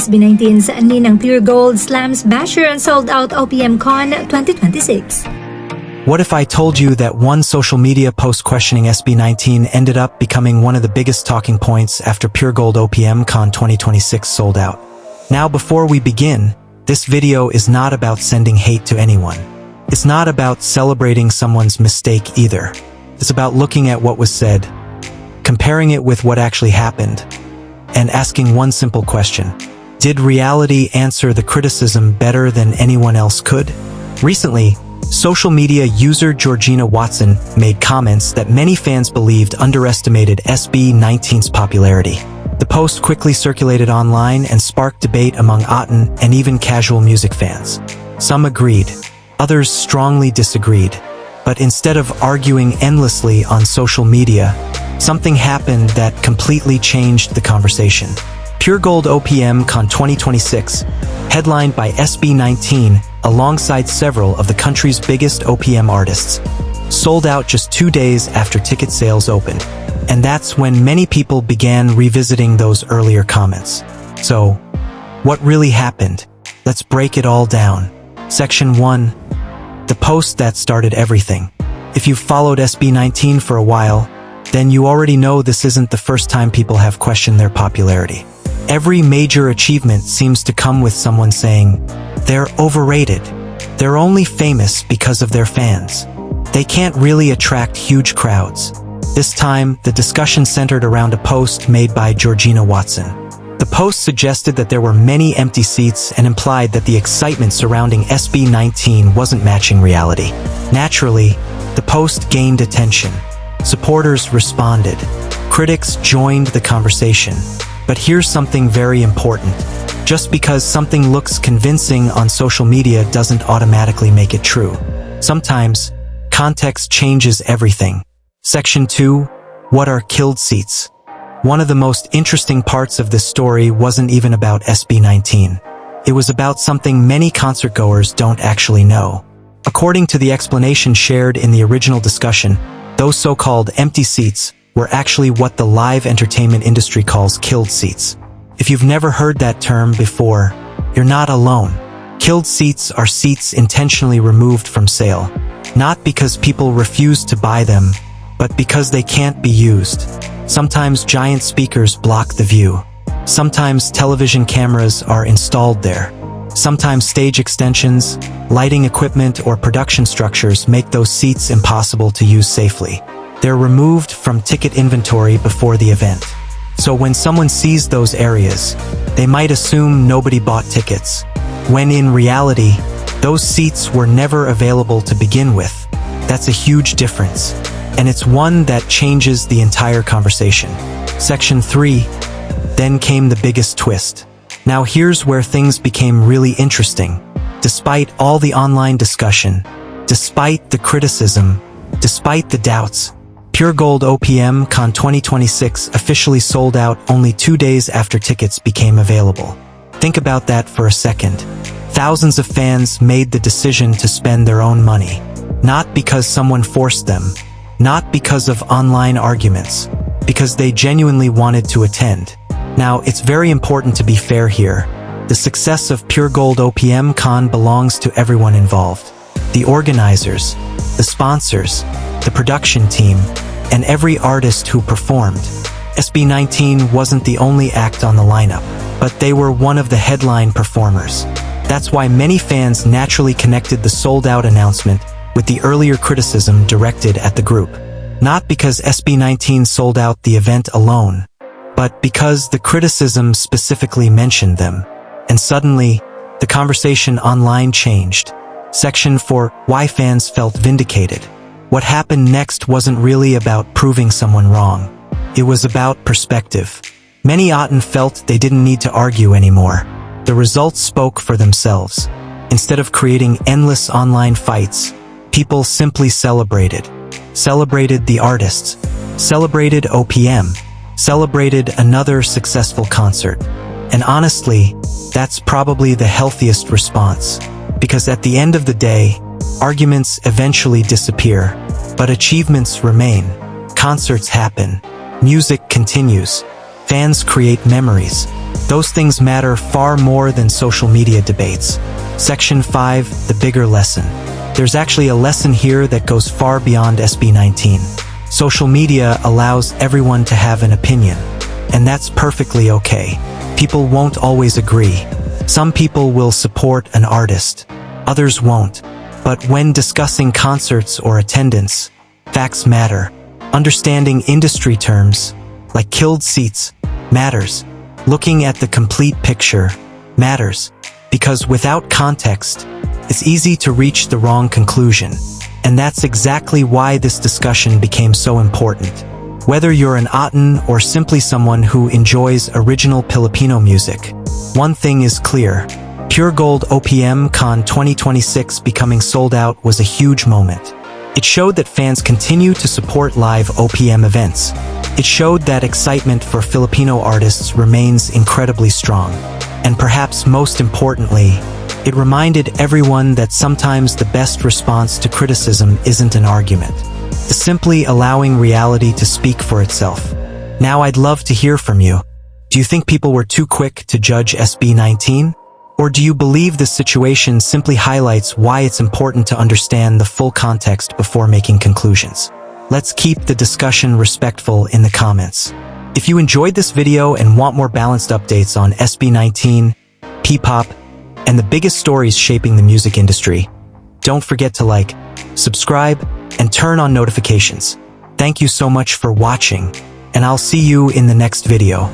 SB19's Ninang Puregold slams basher on sold-out OPM Con 2026. What if I told you that one social media post questioning SB19 ended up becoming one of the biggest talking points after Puregold OPM Con 2026 sold out? Now, before we begin, this video is not about sending hate to anyone. It's not about celebrating someone's mistake either. It's about looking at what was said, comparing it with what actually happened, and asking one simple question. Did reality answer the criticism better than anyone else could? Recently, social media user Georgina Watson made comments that many fans believed underestimated SB19's popularity. The post quickly circulated online and sparked debate among Aten and even casual music fans. Some agreed, others strongly disagreed. But instead of arguing endlessly on social media, something happened that completely changed the conversation. Puregold OPM Con 2026, headlined by SB19 alongside several of the country's biggest OPM artists, sold out just 2 days after ticket sales opened. And that's when many people began revisiting those earlier comments. So, what really happened? Let's break it all down. Section 1. The post that started everything. If you've followed SB19 for a while, then you already know this isn't the first time people have questioned their popularity. Every major achievement seems to come with someone saying, they're overrated. They're only famous because of their fans. They can't really attract huge crowds. This time, the discussion centered around a post made by Georgina Watson. The post suggested that there were many empty seats and implied that the excitement surrounding SB19 wasn't matching reality. Naturally, the post gained attention. Supporters responded. Critics joined the conversation. But here's something very important. Just because something looks convincing on social media doesn't automatically make it true. Sometimes, context changes everything. Section 2. What are killed seats? One of the most interesting parts of this story wasn't even about SB19. It was about something many concertgoers don't actually know. According to the explanation shared in the original discussion, those so-called empty seats were actually what the live entertainment industry calls killed seats. If you've never heard that term before, you're not alone. Killed seats are seats intentionally removed from sale, not because people refuse to buy them, but because they can't be used. Sometimes giant speakers block the view. Sometimes television cameras are installed there. Sometimes stage extensions, lighting equipment, or production structures make those seats impossible to use safely. They're removed from ticket inventory before the event. So when someone sees those areas, they might assume nobody bought tickets, when in reality, those seats were never available to begin with. That's a huge difference, and it's one that changes the entire conversation. Section 3. Then came the biggest twist. Now here's where things became really interesting. Despite all the online discussion, despite the criticism, despite the doubts, Puregold OPM Con 2026 officially sold out only 2 days after tickets became available. Think about that for a second. Thousands of fans made the decision to spend their own money. Not because someone forced them, not because of online arguments, because they genuinely wanted to attend. Now, it's very important to be fair here. The success of Puregold OPM Con belongs to everyone involved. The organizers, the sponsors, the production team, and every artist who performed. SB19 wasn't the only act on the lineup, but they were one of the headline performers. That's why many fans naturally connected the sold-out announcement with the earlier criticism directed at the group. Not because SB19 sold out the event alone, but because the criticism specifically mentioned them. And suddenly, the conversation online changed. Section 4. Why fans felt vindicated. What happened next wasn't really about proving someone wrong. It was about perspective. Many Aten felt they didn't need to argue anymore. The results spoke for themselves. Instead of creating endless online fights, people simply celebrated. Celebrated the artists. Celebrated OPM. Celebrated another successful concert. And honestly, that's probably the healthiest response. Because at the end of the day, arguments eventually disappear, but achievements remain. Concerts happen. Music continues. Fans create memories. Those things matter far more than social media debates. Section 5, the bigger lesson. There's actually a lesson here that goes far beyond SB19. Social media allows everyone to have an opinion, and that's perfectly okay. People won't always agree. Some people will support an artist, others won't. But when discussing concerts or attendance, facts matter. Understanding industry terms, like killed seats, matters. Looking at the complete picture matters, because without context, it's easy to reach the wrong conclusion. And that's exactly why this discussion became so important. Whether you're an Aten or simply someone who enjoys original Filipino music, one thing is clear. Puregold OPM Con 2026 becoming sold out was a huge moment. It showed that fans continue to support live OPM events. It showed that excitement for Filipino artists remains incredibly strong. And perhaps most importantly, it reminded everyone that sometimes the best response to criticism isn't an argument. It's simply allowing reality to speak for itself. Now I'd love to hear from you. Do you think people were too quick to judge SB19? Or do you believe this situation simply highlights why it's important to understand the full context before making conclusions? Let's keep the discussion respectful in the comments. If you enjoyed this video and want more balanced updates on SB19, P-pop, and the biggest stories shaping the music industry, don't forget to like, subscribe, and turn on notifications. Thank you so much for watching, and I'll see you in the next video.